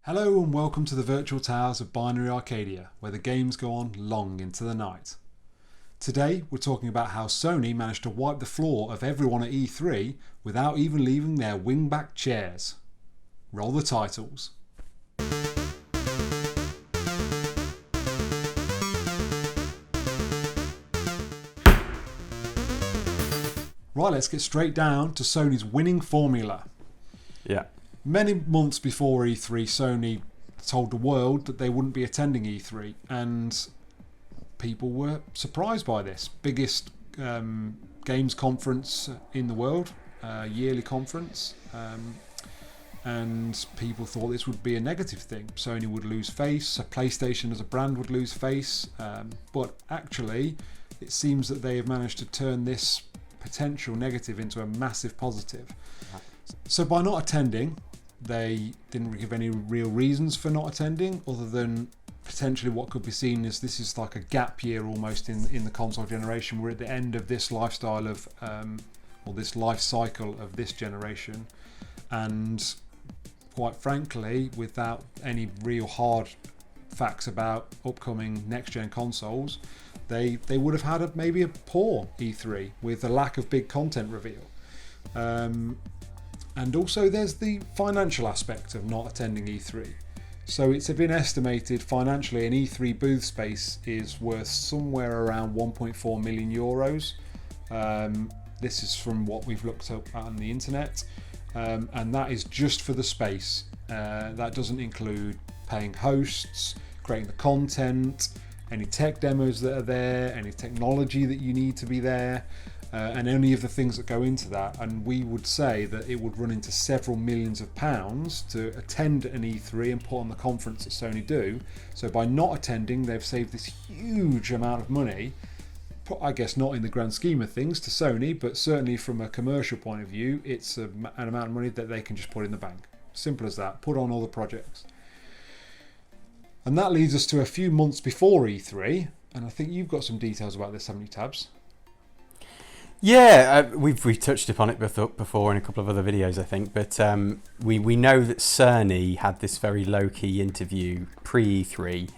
Hello and welcome to the virtual towers of Binary Arcadia, where the games go on long into the night. Today we're talking about how Sony managed to wipe the floor of everyone at E3 without even leaving their wingback chairs. Roll the titles. Right, let's get straight down to Sony's winning formula. Yeah. Many months before E3, Sony told the world that they wouldn't be attending E3, and people were surprised by this. Biggest games conference in the world, yearly conference, and people thought this would be a negative thing. Sony would lose face, PlayStation as a brand would lose face, but actually it seems that they have managed to turn this potential negative into a massive positive. So by not attending, they didn't give any real reasons for not attending, other than potentially what could be seen as this is like a gap year almost in the console generation. We're at the end of this lifestyle of, or this life cycle of this generation, and quite frankly, without any real hard facts about upcoming next-gen consoles, they would have had maybe a poor E3 with a lack of big content reveal. And also there's the financial aspect of not attending E3. So it's been estimated financially an E3 booth space is worth somewhere around 1.4 million euros. This is from what we've looked up on the internet. And that is just for the space. That doesn't include paying hosts, creating the content, any tech demos that are there, any technology that you need to be there, and any of the things that go into that. And we would say that it would run into several millions of pounds to attend an E3 and put on the conference that Sony do. So by not attending, they've saved this huge amount of money. I guess not in the grand scheme of things to Sony, but certainly from a commercial point of view, it's an amount of money that they can just put in the bank. Simple as that. Put on all the projects. And that leads us to a few months before E3, and I think you've got some details about this, haven't you, Tabs? Yeah, we've touched upon it before in a couple of other videos, I think, but we know that Cerny had this very low-key interview pre-E3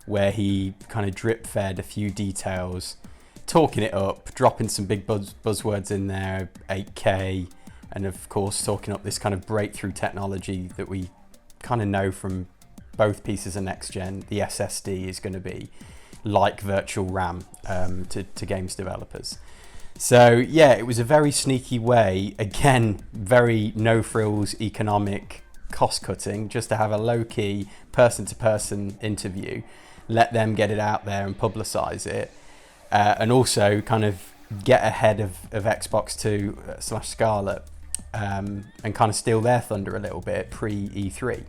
where he kind of drip-fed a few details, talking it up, dropping some big buzzwords in there, 8K, and of course talking up this kind of breakthrough technology that we kind of know from both pieces of next gen. The SSD is going to be like virtual RAM to games developers. So yeah, it was a very sneaky way, again, very no frills economic cost cutting, just to have a low key person to person interview, let them get it out there and publicize it, and also kind of get ahead of Xbox 2 / Scarlet, and kind of steal their thunder a little bit pre E3.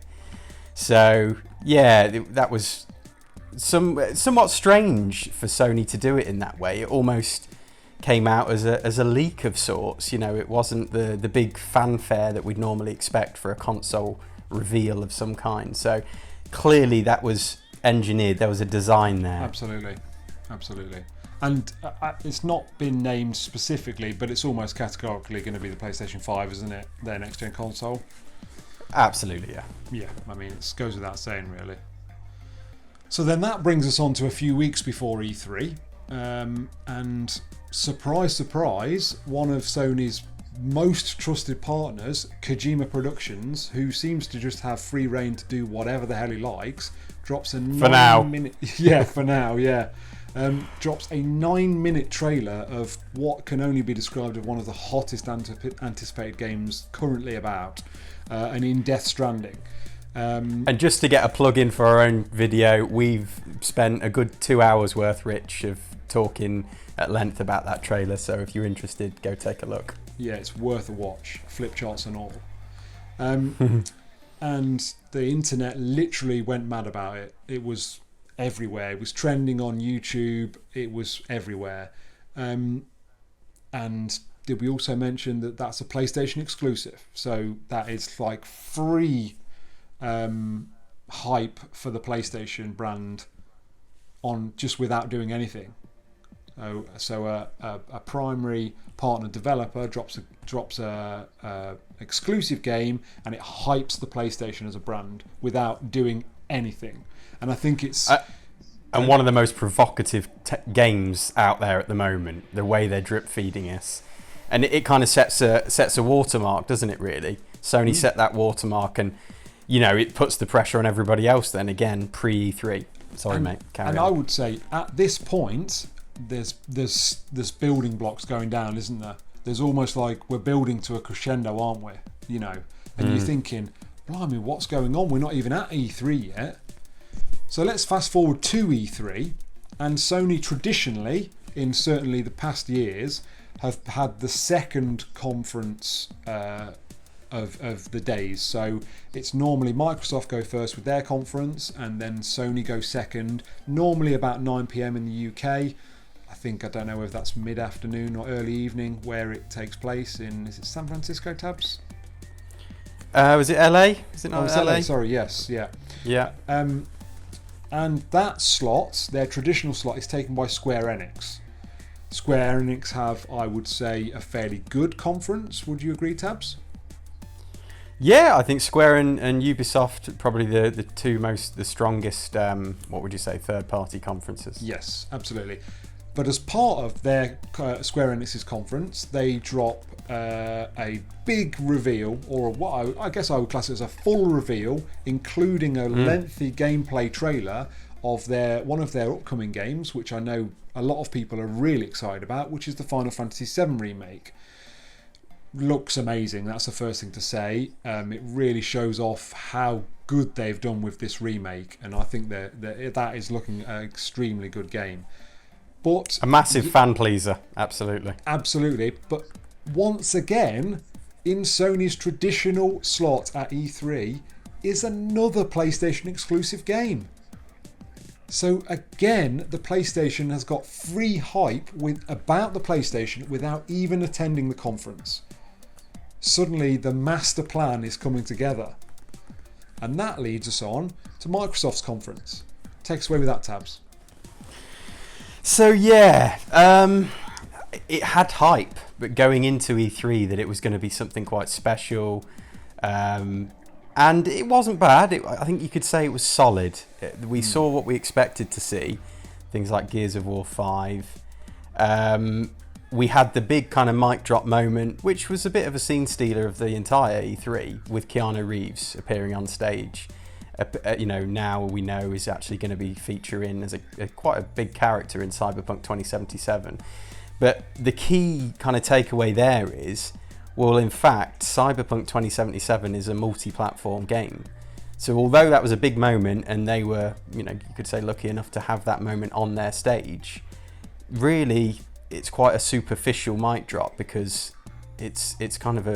So yeah, that was somewhat strange for Sony to do it in that way. It almost came out as a leak of sorts. You know, it wasn't the big fanfare that we'd normally expect for a console reveal of some kind. So clearly that was engineered. There was a design there. Absolutely. And it's not been named specifically, but it's almost categorically going to be the PlayStation 5, isn't it? Their next-gen console. Absolutely, yeah. Yeah, I mean, it goes without saying, really. So then that brings us on to a few weeks before E3. And surprise, surprise, one of Sony's most trusted partners, Kojima Productions, who seems to just have free reign to do whatever the hell he likes, drops a 9-minute... Yeah, for now, yeah. Drops a 9-minute trailer of what can only be described as one of the hottest anticipated games currently about, and in Death Stranding. And just to get a plug in for our own video, we've spent a good 2 hours worth, Rich, of talking at length about that trailer. So if you're interested, go take a look. Yeah, it's worth a watch, flip charts and all. And the internet literally went mad about it. It was everywhere. It was trending on YouTube. It was everywhere. And did we also mention that that's a PlayStation exclusive? So that is like free hype for the PlayStation brand on just without doing anything. So a primary partner developer drops a exclusive game, and it hypes the PlayStation as a brand without doing anything. And I think it's and one of the most provocative games out there at the moment. The way they're drip feeding us, and it kind of sets a watermark, doesn't it? Really, Sony set that watermark, and it puts the pressure on everybody else. Then again, pre E3. Sorry, mate. Carry on. I would say at this point, there's building blocks going down, isn't there? There's almost like we're building to a crescendo, aren't we? And you're thinking, blimey, what's going on? We're not even at E3 yet. So let's fast forward to E3, and Sony traditionally, in certainly the past years, have had the second conference of the days. So it's normally Microsoft go first with their conference, and then Sony go second, normally about 9 p.m. in the UK. I don't know if that's mid-afternoon or early evening where it takes place is it San Francisco, Tabs? Was it LA? Is it not LA? Sorry, yes, yeah. Yeah. And that slot, their traditional slot, is taken by Square Enix. Square Enix have, I would say, a fairly good conference. Would you agree, Tabs? Yeah, I think Square and Ubisoft probably the strongest, what would you say, third-party conferences. Yes, absolutely. But as part of their Square Enix's conference, they drop a big reveal, or what I guess I would class it as a full reveal, including a lengthy gameplay trailer of one of their upcoming games, which I know a lot of people are really excited about, which is the Final Fantasy VII Remake. Looks amazing, that's the first thing to say. It really shows off how good they've done with this remake, and I think that is looking an extremely good game. But a massive fan pleaser, absolutely. Absolutely, but once again, in Sony's traditional slot at E3 is another PlayStation exclusive game. So again, the PlayStation has got free hype about the PlayStation without even attending the conference. Suddenly the master plan is coming together. And that leads us on to Microsoft's conference. Take us away with that, Tabs. So yeah, it had hype, but going into E3 that it was going to be something quite special, and it wasn't bad. I think you could say it was solid. We saw what we expected to see, things like Gears of War 5. We had the big kind of mic drop moment, which was a bit of a scene stealer of the entire E3, with Keanu Reeves appearing on stage. Now we know is actually going to be featuring as quite a big character in Cyberpunk 2077. But the key kind of takeaway there is, well, in fact, Cyberpunk 2077 is a multi-platform game. So although that was a big moment, and they were, you could say, lucky enough to have that moment on their stage, really, it's quite a superficial mic drop, because it's kind of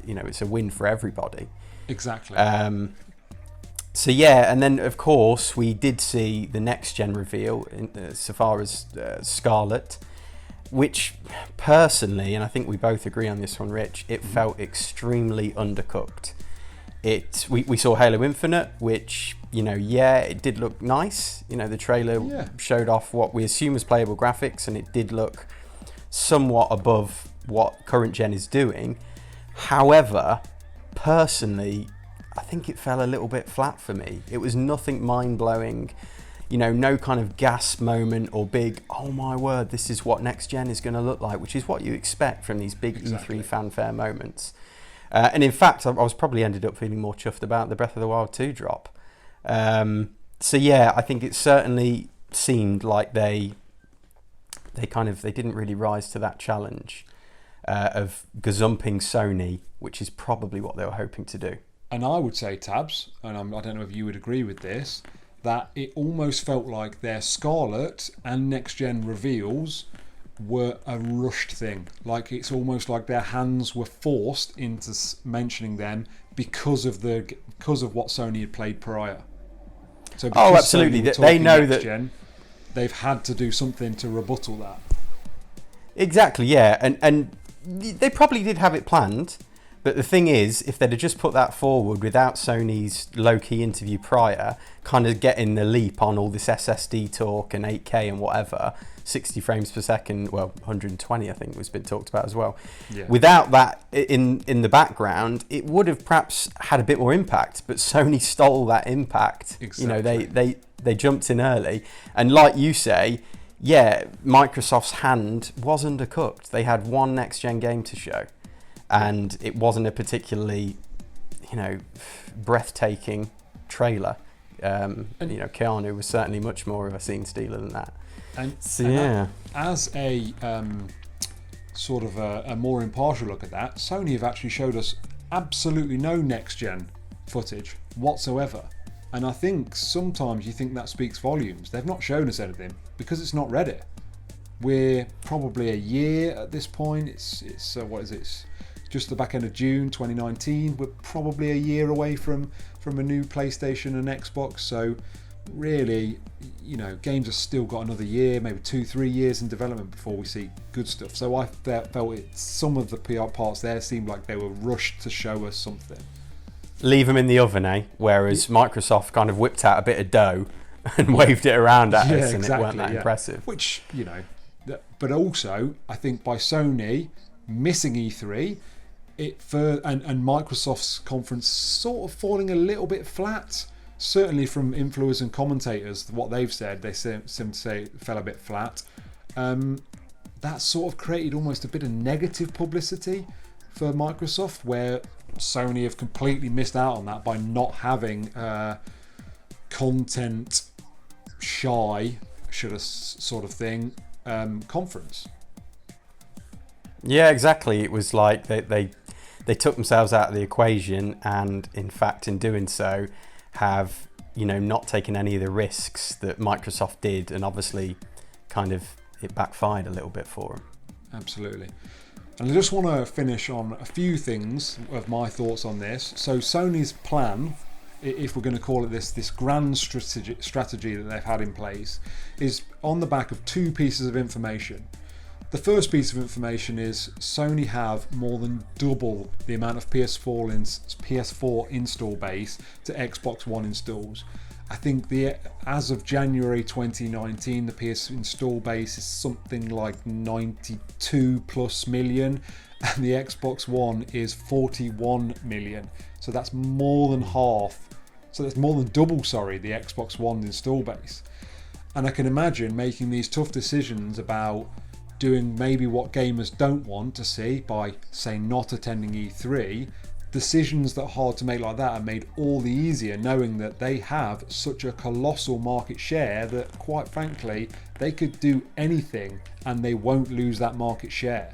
it's a win for everybody. Exactly. So yeah, and then of course we did see the next gen reveal so far as Scarlet, which personally, and I think we both agree on this one, Rich, it felt extremely undercooked. We saw Halo Infinite, which it did look nice. The trailer showed off what we assume is playable graphics, and it did look somewhat above what current gen is doing. However, personally, I think it fell a little bit flat for me. It was nothing mind-blowing, no kind of gasp moment or big, oh my word, this is what next gen is going to look like, which is what you expect from these big E3 fanfare moments. And in fact, I was probably ended up feeling more chuffed about the Breath of the Wild 2 drop. So yeah, I think it certainly seemed like they didn't really rise to that challenge of gazumping Sony, which is probably what they were hoping to do. And I would say, Tabs, and I don't know if you would agree with this, that it almost felt like their Scarlet and next gen reveals were a rushed thing. Like it's almost like their hands were forced into mentioning them because of what Sony had played prior. So absolutely. They know that gen, they've had to do something to rebuttal that. Exactly, yeah, and they probably did have it planned, But the thing is, if they'd have just put that forward without Sony's low-key interview prior, kind of getting the leap on all this SSD talk and 8K and whatever, 60 frames per second, well, 120 I think was been talked about as well. Yeah. Without that in the background, it would have perhaps had a bit more impact, but Sony stole that impact. Exactly. They jumped in early. And like you say, yeah, Microsoft's hand was undercooked. They had one next-gen game to show, and it wasn't a particularly, breathtaking trailer. Keanu was certainly much more of a scene stealer than that. As a sort of a more impartial look at that, Sony have actually showed us absolutely no next-gen footage whatsoever. And I think sometimes you think that speaks volumes. They've not shown us anything because it's not ready. We're probably a year at this point. It's what is it? It's just the back end of June 2019. We're probably a year away from a new PlayStation and Xbox. So really, games have still got another year, maybe 2-3 years in development before we see good stuff. So I felt some of the PR parts there seemed like they were rushed to show us something. Leave them in the oven, eh? Whereas Microsoft kind of whipped out a bit of dough and waved it around at us, and it weren't that impressive. Which, but also, I think by Sony missing E3, and Microsoft's conference sort of falling a little bit flat. Certainly from influencers and commentators, what they've said, they seem to say it fell a bit flat. That sort of created almost a bit of negative publicity for Microsoft, where Sony have completely missed out on that by not having content shy, sort of thing, conference. Yeah, exactly. It was like they took themselves out of the equation, and in fact, in doing so, have not taken any of the risks that Microsoft did, and obviously, kind of it backfired a little bit for them. Absolutely. And I just want to finish on a few things of my thoughts on this. So Sony's plan, if we're going to call it this grand strategy that they've had in place, is on the back of two pieces of information. The first piece of information is Sony have more than double the amount of PS4 install base to Xbox One installs. I think as of January 2019, the PS install base is something like 92 plus million, and the Xbox One is 41 million. So that's more than half. So that's more than double, the Xbox One install base. And I can imagine making these tough decisions about doing maybe what gamers don't want to see by, say, not attending E3. Decisions that are hard to make like that are made all the easier knowing that they have such a colossal market share that, quite frankly, they could do anything and they won't lose that market share.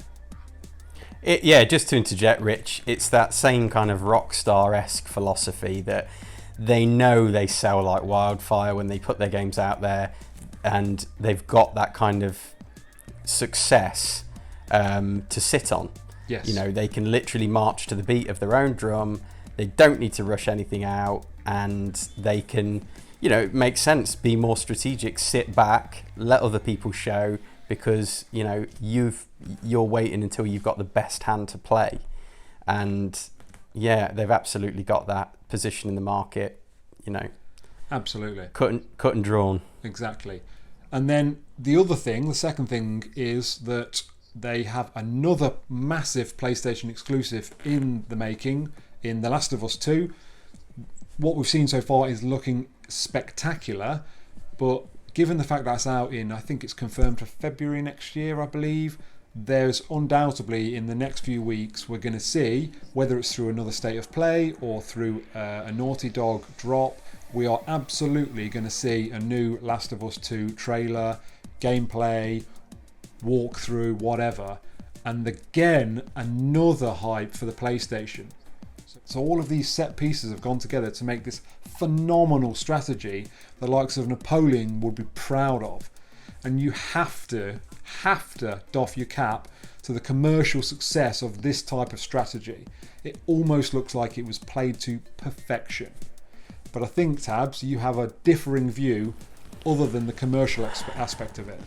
Just to interject, Rich, it's that same kind of Rockstar-esque philosophy that they know they sell like wildfire when they put their games out there, and they've got that kind of success to sit on. Yes. They can literally march to the beat of their own drum. They don't need to rush anything out, and they can, it makes sense, be more strategic, sit back, let other people show, because, you're waiting until you've got the best hand to play. And they've absolutely got that position in the market, Absolutely. Cut and drawn. Exactly. And then the second thing is that they have another massive PlayStation exclusive in the making in The Last of Us 2. What we've seen so far is looking spectacular, but given the fact that's out in, I think it's confirmed for February next year, I believe, there's undoubtedly in the next few weeks we're going to see, whether it's through another state of play or through a Naughty Dog drop, we are absolutely going to see a new Last of Us 2 trailer, gameplay, walkthrough, whatever, and again another hype for the PlayStation. So all of these set pieces have gone together to make this phenomenal strategy the likes of Napoleon would be proud of. And you have to doff your cap to the commercial success of this type of strategy. It almost looks like it was played to perfection. But I think, Tabs, you have a differing view other than the commercial aspect of it.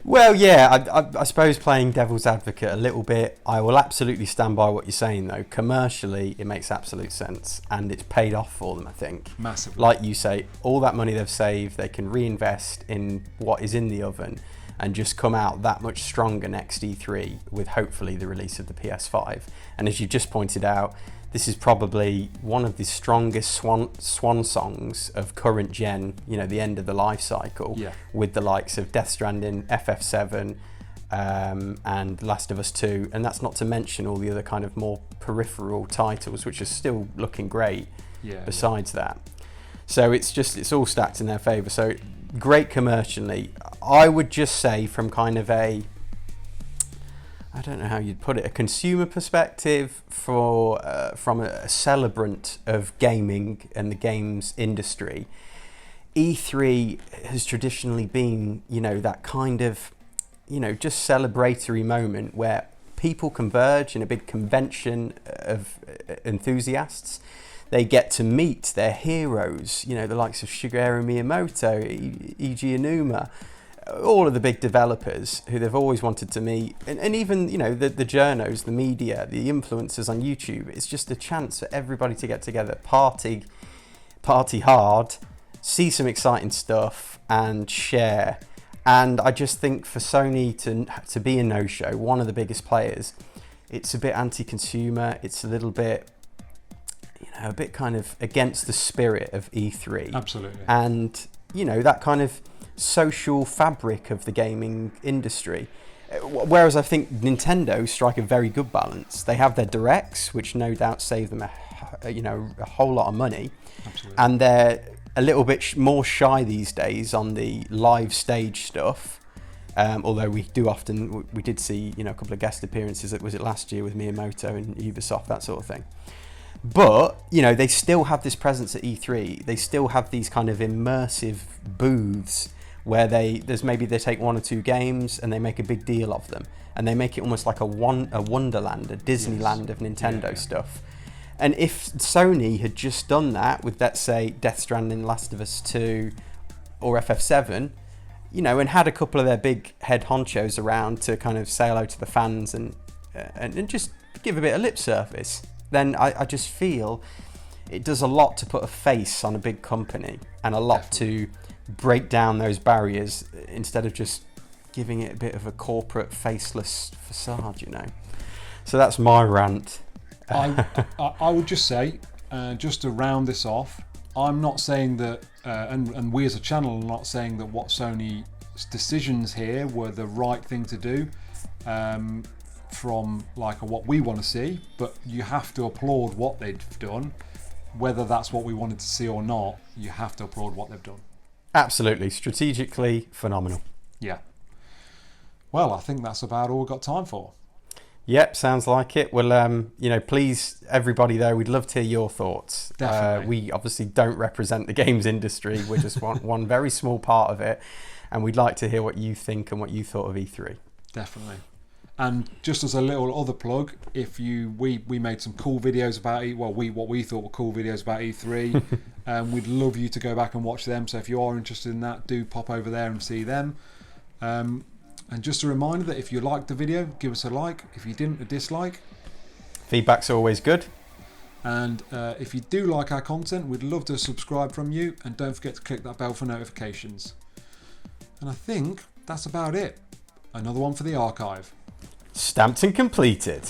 Well, yeah, I suppose playing devil's advocate a little bit, I will absolutely stand by what you're saying, though. Commercially, it makes absolute sense, and it's paid off for them, I think. Massively. Like you say, all that money they've saved, they can reinvest in what is in the oven and just come out that much stronger next E3 with hopefully the release of the PS5. And as you just pointed out, this is probably one of the strongest swan songs of current gen, the end of the life cycle, with the likes of Death Stranding, FF7, and Last of Us 2. And that's not to mention all the other kind of more peripheral titles, which are still looking great besides that. So it's all stacked in their favour. So great commercially. I would just say from kind of I don't know how you'd put it, a consumer perspective from a celebrant of gaming and the games industry, E3 has traditionally been, that kind of, just celebratory moment where people converge in a big convention of enthusiasts. They get to meet their heroes, the likes of Shigeru Miyamoto, Eiji Aonuma, all of the big developers who they've always wanted to meet, and even the journos, the media, the influencers on YouTube. It's just a chance for everybody to get together, party hard, see some exciting stuff, and share. And I just think for Sony to be a no-show, one of the biggest players, it's a bit anti-consumer. It's a little bit, a bit kind of against the spirit of E3. Absolutely. And that kind of social fabric of the gaming industry. Whereas I think Nintendo strike a very good balance. They have their directs, which no doubt save them a whole lot of money. Absolutely. And they're a little bit more shy these days on the live stage stuff. Although we did see a couple of guest appearances. Was it last year with Miyamoto and Ubisoft, that sort of thing. But they still have this presence at E3. They still have these kind of immersive booths where they take one or two games and they make a big deal of them, and they make it almost like a wonderland, a Disneyland of Nintendo stuff. And if Sony had just done that with, let's say, Death Stranding, Last of Us 2, or FF7, and had a couple of their big head honchos around to kind of say hello to the fans and just give a bit of lip service, then I just feel it does a lot to put a face on a big company, and a lot to break down those barriers instead of just giving it a bit of a corporate faceless facade, So that's my rant. I would just say, just to round this off, I'm not saying that, and we as a channel are not saying that what Sony's decisions here were the right thing to do, from like what we want to see, but you have to applaud what they've done. Whether that's what we wanted to see or not, you have to applaud what they've done. Absolutely. Strategically phenomenal. Yeah. Well, I think that's about all we've got time for. Yep, sounds like it. Well, please, everybody though, we'd love to hear your thoughts. Definitely. We obviously don't represent the games industry. We're just one very small part of it. And we'd like to hear what you think and what you thought of E3. Definitely. And just as a little other plug, we made some cool videos about what we thought were cool videos about E3. We'd love you to go back and watch them. So if you are interested in that, do pop over there and see them. And just a reminder that if you liked the video, give us a like. If you didn't, a dislike. Feedback's always good. And if you do like our content, we'd love to subscribe from you. And don't forget to click that bell for notifications. And I think that's about it. Another one for the archive. Stamped and completed.